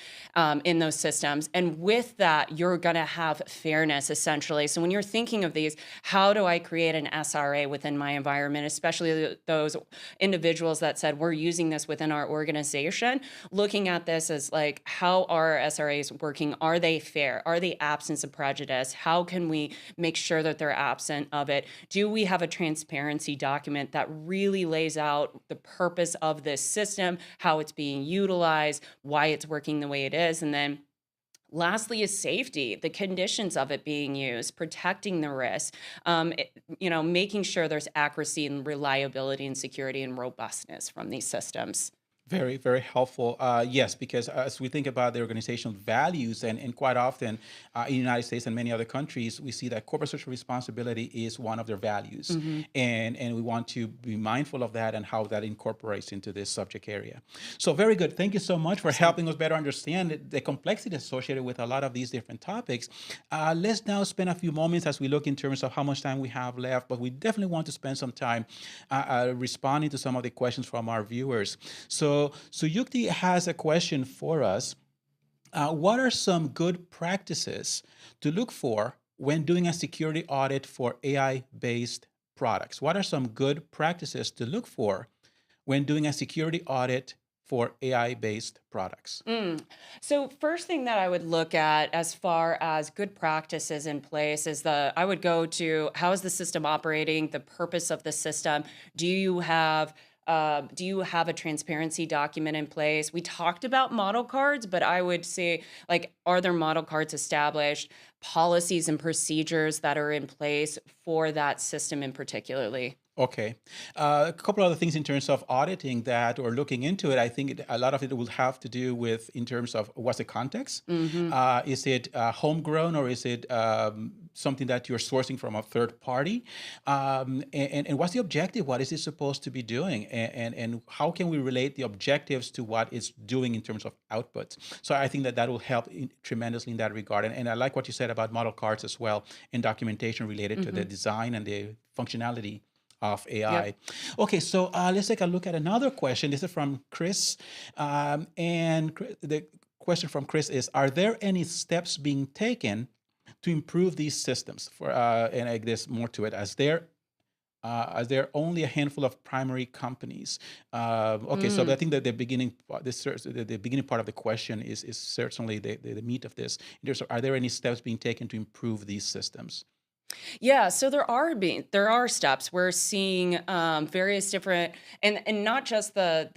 in those systems. And with that, you're going to have fairness, essentially. So when you're thinking of these, how do I create an SRA within my environment, especially those individuals that said, we're using this within our organization, looking at this as like, how are SRAs working? Are they fair? Are they absence of prejudice? How can we make sure that they're absent of it? Do we have a transparency document that really lays out the purpose of this system, how it's being utilized, why it's working the way it is? And then lastly is safety, the conditions of it being used, protecting the risk, making sure there's accuracy and reliability and security and robustness from these systems. Very, very helpful. Yes, because as we think about the organizational values, and quite often in the United States and many other countries, we see that corporate social responsibility is one of their values. And we want to be mindful of that and how that incorporates into this subject area. So very good. Thank you so much for helping us better understand the complexity associated with a lot of these different topics. Let's now spend a few moments as we look in terms of how much time we have left, but we definitely want to spend some time responding to some of the questions from our viewers. So Yukti has a question for us. What are some good practices to look for when doing a security audit for AI-based products? What are some good practices to look for when doing a security audit for AI-based products? So first thing that I would look at as far as good practices in place is I would go to, how is the system operating, the purpose of the system? Do you have a transparency document in place? We talked about model cards, but I would say, like, are there model cards established, policies and procedures that are in place for that system in particularly? Okay. A couple other things in terms of auditing that or looking into it. I think a lot of it will have to do with in terms of what's the context. Hmm. Is it homegrown or is it something that you're sourcing from a third party? And what's the objective? What is it supposed to be doing? And how can we relate the objectives to what it's doing in terms of output? So I think that that will help tremendously in that regard. And I like what you said about model cards as well and documentation related to the Hmm. design and the functionality of AI. Yep. Okay, so let's take a look at another question. This is from Chris. The question from Chris is, are there any steps being taken to improve these systems? And there's more to it, as there are only a handful of primary companies. Okay, so I Mm. think that the beginning part of the question is certainly the meat of this. In terms of, are there any steps being taken to improve these systems? Yeah, so there are steps. We're seeing various different, and not just the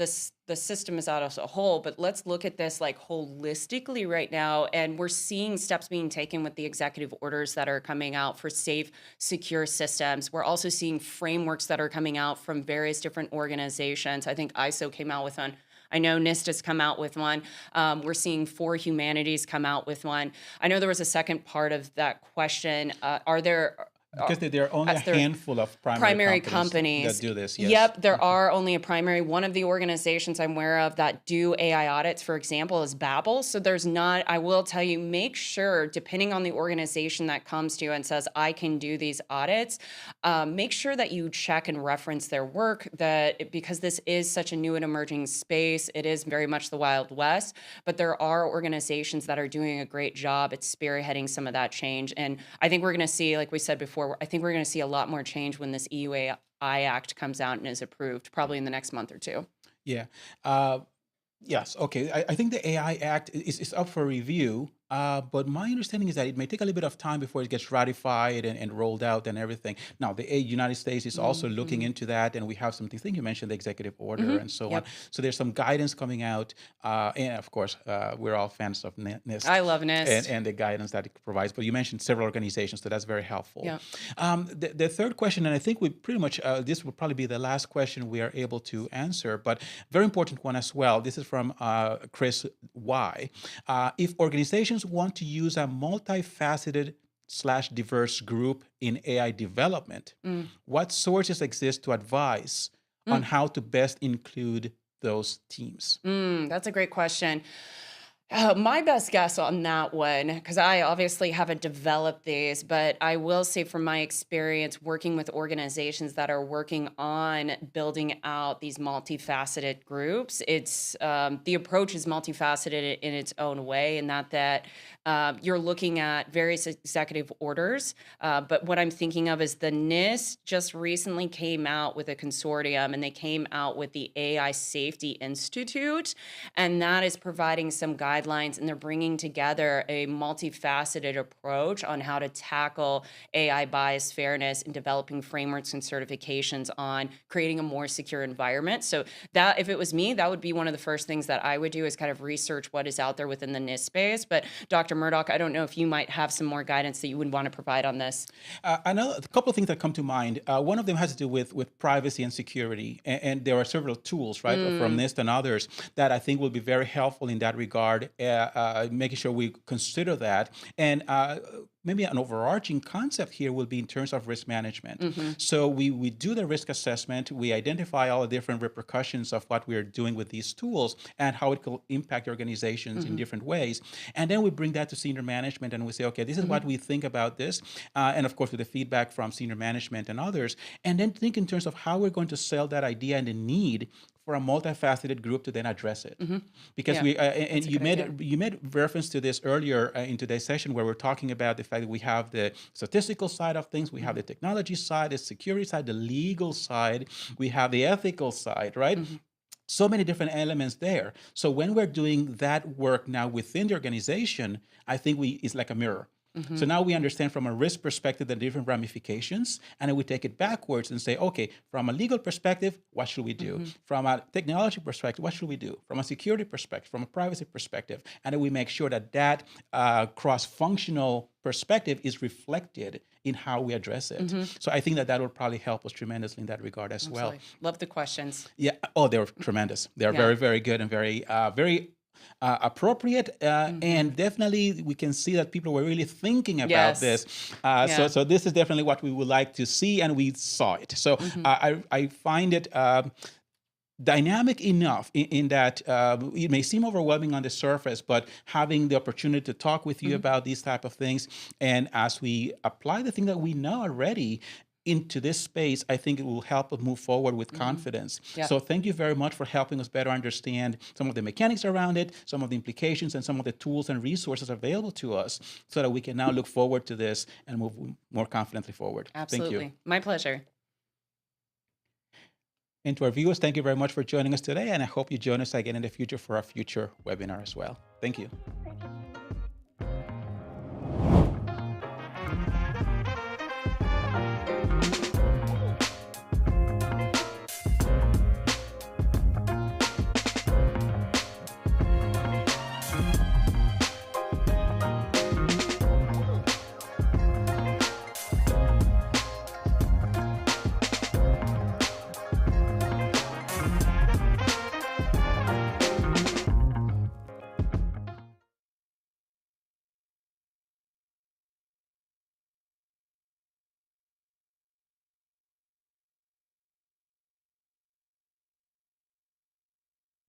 system is out as a whole, but let's look at this like holistically right now. And we're seeing steps being taken with the executive orders that are coming out for safe, secure systems. We're also seeing frameworks that are coming out from various different organizations. I think ISO came out with one. I know NIST has come out with one. We're seeing For Humanities come out with one. I know there was a second part of that question. Are there, Because there are only a as there handful of primary primary companies that companies? do this, yes. Yep, there are only a primary. One of the organizations I'm aware of that do AI audits, for example, is Babel. So there's not, I will tell you, make sure, depending on the organization that comes to you and says, I can do these audits, make sure that you check and reference their work, because this is such a new and emerging space, it is very much the Wild West, but there are organizations that are doing a great job at spearheading some of that change. And I think we're going to see, like we said before, I think we're going to see a lot more change when this EUAI Act comes out and is approved, probably in the next month or two. Yeah. Uh, yes. Okay. I think the AI Act is up for review, but my understanding is that it may take a little bit of time before it gets ratified and rolled out and everything. Now, the United States is also looking Mm-hmm. into that, and we have something. I think you mentioned the executive order Hmm. and so on. Yep. So there's some guidance coming out, and of course, we're all fans of NIST I love and, NIST. and the guidance that it provides. But you mentioned several organizations, so that's very helpful. Yep. The third question, and I think we pretty much this will probably be the last question we are able to answer, but very important one as well. This is from Chris Y. If organizations want to use a multifaceted slash diverse group in AI development, Mm. what sources exist to advise on Mm. how to best include those teams? That's a great question. My best guess on that one, because I obviously haven't developed these, but I will say from my experience working with organizations that are working on building out these multifaceted groups, it's the approach is multifaceted in its own way, in that you're looking at various executive orders. But what I'm thinking of is the NIST just recently came out with a consortium, and they came out with the AI Safety Institute, and that is providing some guidelines, and they're bringing together a multifaceted approach on how to tackle AI bias fairness and developing frameworks and certifications on creating a more secure environment. So that, if it was me, that would be one of the first things that I would do, is kind of research what is out there within the NIST space. But Dr. Murdoch, I don't know if you might have some more guidance that you would want to provide on this. I know a couple of things that come to mind. One of them has to do with privacy and security, and there are several tools, right, from Mm. NIST and others that I think will be very helpful in that regard. Making sure we consider that, and maybe an overarching concept here will be in terms of risk management. Hmm. So we do the risk assessment, we identify all the different repercussions of what we're doing with these tools and how it could impact organizations in Hmm. different ways, and then we bring that to senior management and we say, okay, this is Hmm. what we think about this, and of course with the feedback from senior management and others, and then think in terms of how we're going to sell that idea and the need for a multifaceted group to then address it. Hmm. Because Yeah, and that's a good idea. you made reference to this earlier in today's session, where we're talking about the fact that we have the statistical side of things, we have Hmm. the technology side, the security side, the legal side, we have the ethical side, right? Hmm. So many different elements there. So when we're doing that work now within the organization, I think it's like a mirror. So Hmm. now we understand from a risk perspective the different ramifications, and then we take it backwards and say, okay, from a legal perspective, what should we do? Hmm. From a technology perspective, what should we do? From a security perspective, from a privacy perspective, and then we make sure that cross-functional perspective is reflected in how we address it. So I think that that will probably help us tremendously in that regard as well. Love the questions. Yeah. Oh, they're tremendous. They're very, very good and very appropriate. And definitely we can see that people were really thinking about this. So this is definitely what we would like to see, and we saw it. So I find it dynamic enough in that it may seem overwhelming on the surface, but having the opportunity to talk with you about these type of things, and as we apply the thing that we know already into this space, I think it will help us move forward with confidence. So thank you very much for helping us better understand some of the mechanics around it, some of the implications, and some of the tools and resources available to us, so that we can now look forward to this and move more confidently forward. Absolutely. Thank you. My pleasure. And to our viewers, thank you very much for joining us today, and I hope you join us again in the future for our future webinar as well. Thank you.